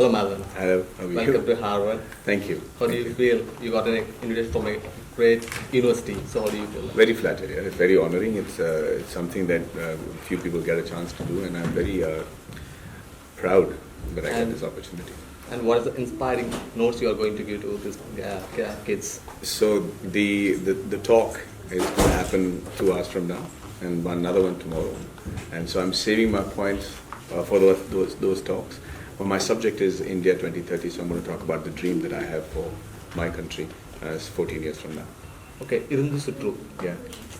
Hello, Madhavan. Hello, how are you? Welcome to Harvard. Thank you. How do you feel? You got an invitation from a great university. So how do you feel? Very flattered. Yeah. It's very honoring. It's something that few people get a chance to do, and I'm very proud that I got this opportunity. And what is the inspiring notes you are going to give to these kids? So the talk is going to happen 2 hours from now, and another one tomorrow. And so I'm saving my points for those talks. Well, my subject is India 2030, so I'm going to talk about the dream that I have for my country 14 years from now. Okay, isn't this true? Yeah.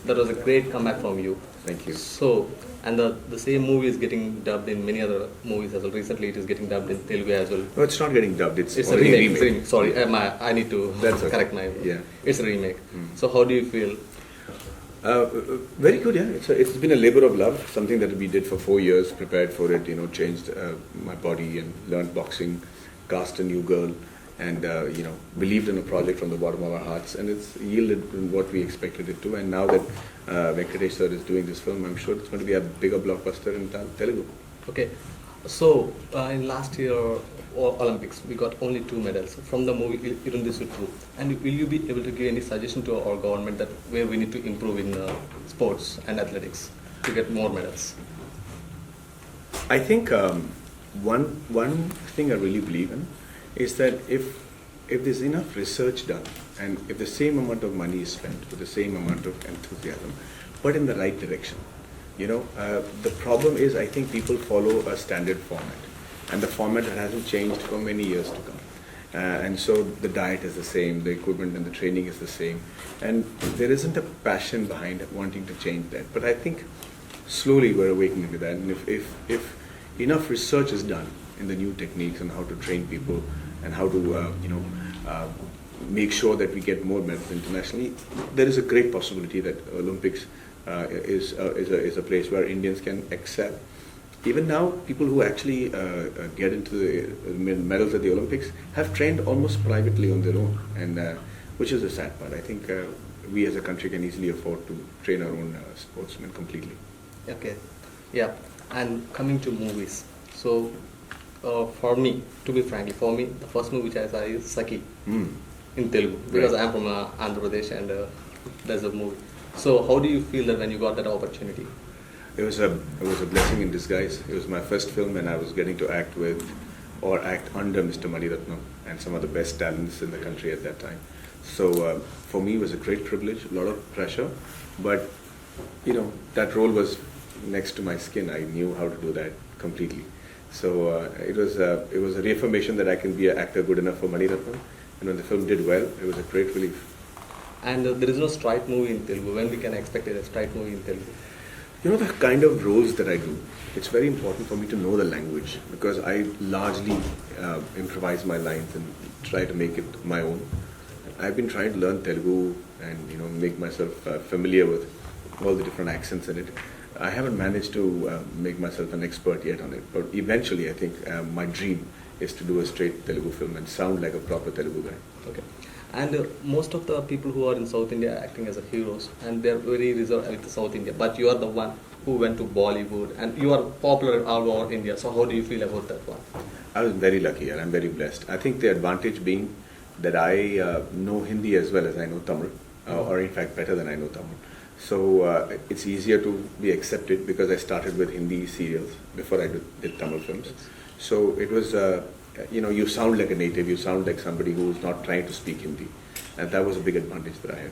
That was a great comeback from you. Thank you. So, and the same movie is getting dubbed in many other movies as well. Recently, it is getting dubbed in Telugu as well. No, it's not getting dubbed. It's a already remake. It's a remake. Sorry, I need to correct my. Yeah. It's a remake. So, how do you feel? Very good, yeah. It's been a labor of love, something that we did for 4 years, prepared for it, changed my body and learned boxing, cast a new girl, and, believed in a project from the bottom of our hearts, and it's yielded in what we expected it to. And now that Venkatesh sir is doing this film, I'm sure it's going to be a bigger blockbuster in Telugu. Okay. So, in last year Olympics, we got only 2 medals from the movie Irundhisu True. And will you be able to give any suggestion to our government that where we need to improve in sports and athletics to get more medals? I think one thing I really believe in is that if there's enough research done and if the same amount of money is spent with the same amount of enthusiasm, but in the right direction, the problem is I think people follow a standard format, and the format that hasn't changed for many years to come. And so the diet is the same, the equipment and the training is the same, and there isn't a passion behind wanting to change that. But I think slowly we're awakening to that, and if enough research is done in the new techniques and how to train people and how to make sure that we get more medals internationally, there is a great possibility that Olympics is a place where Indians can excel. Even now, people who actually get into the medals at the Olympics have trained almost privately on their own, and which is a sad part. I think we as a country can easily afford to train our own sportsmen completely. Okay, yeah. And coming to movies, so for me, to be frank, the first movie which I saw is Saki in Telugu, because I am from Andhra Pradesh, and there's a movie. So how do you feel that when you got that opportunity? It was a blessing in disguise. It was my first film, and I was getting to act with or act under Mr. Mani Ratnam and some of the best talents in the country at that time. So for me, it was a great privilege, a lot of pressure, but that role was next to my skin. I knew how to do that completely. So it was a reaffirmation that I can be an actor good enough for Mani Ratnam, and when the film did well, it was a great relief. And there is no strike movie in Telugu. When we can expect a strike movie in Telugu? The kind of roles that I do, it's very important for me to know the language, because I largely improvise my lines and try to make it my own. I've been trying to learn Telugu and make myself familiar with all the different accents in it. I haven't managed to make myself an expert yet on it, but eventually I think my dream is to do a straight Telugu film and sound like a proper Telugu guy. Okay. And most of the people who are in South India are acting as a heroes, and they are very reserved with South India. But you are the one who went to Bollywood, and you are popular all over India. So how do you feel about that one? I was very lucky, and I'm very blessed. I think the advantage being that I know Hindi as well as I know Tamil, or in fact better than I know Tamil. So it's easier to be accepted because I started with Hindi serials before I did Tamil films. So it was, you sound like a native, you sound like somebody who's not trying to speak Hindi. And that was a big advantage that I had.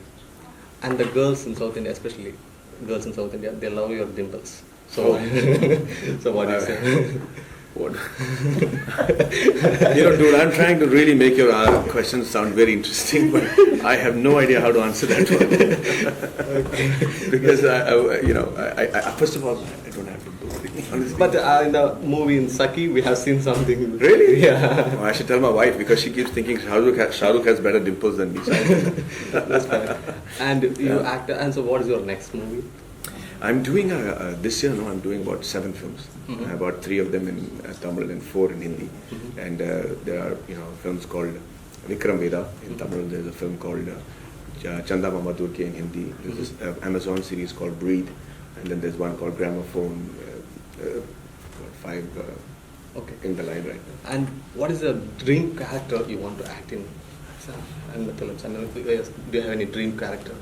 And the girls in South India, especially girls in South India, they love your dimples. So, so what do you say? What? Dude, I'm trying to really make your questions sound very interesting, but I have no idea how to answer that one. Because, I first of all, I don't have to do anything, honestly. But in the movie in Saki, we have seen something. Really? Yeah. Oh, I should tell my wife, because she keeps thinking Shah Rukh has better dimples than me. That's fine. And you act, and so what is your next movie? I'm doing this year. I'm doing about 7 films. About 3 of them in Tamil and 4 in Hindi. And there are films called Vikram Veda in Tamil. There's a film called Chanda Mama Durke in Hindi. There's this Amazon series called Breathe, and then there's one called Gramophone. 5 Okay. in the line right now. And what is the dream character you want to act in? And the film channel, do you have any dream character?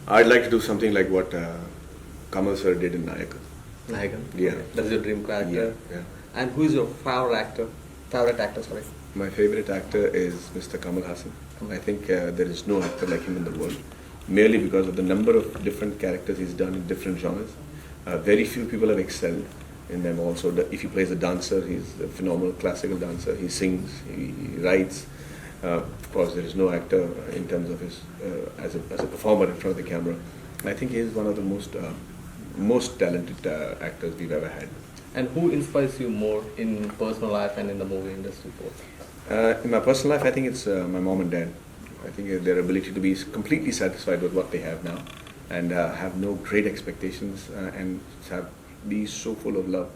I'd like to do something like what Kamal sir did in Nayak. Nayagan? Yeah. Okay. That's your dream character? Yeah. And who is your favorite actor? Sorry. My favorite actor is Mr. Kamal Hassan. I think there is no actor like him in the world, merely because of the number of different characters he's done in different genres. Very few people have excelled in them also. If he plays a dancer, he's a phenomenal classical dancer. He sings, he writes. Of course, there is no actor in terms of his as a performer in front of the camera. I think he is one of the most talented actors we've ever had. And who inspires you more in personal life and in the movie industry both? In my personal life, I think it's my mom and dad. I think their ability to be completely satisfied with what they have now and have no great expectations and be so full of love.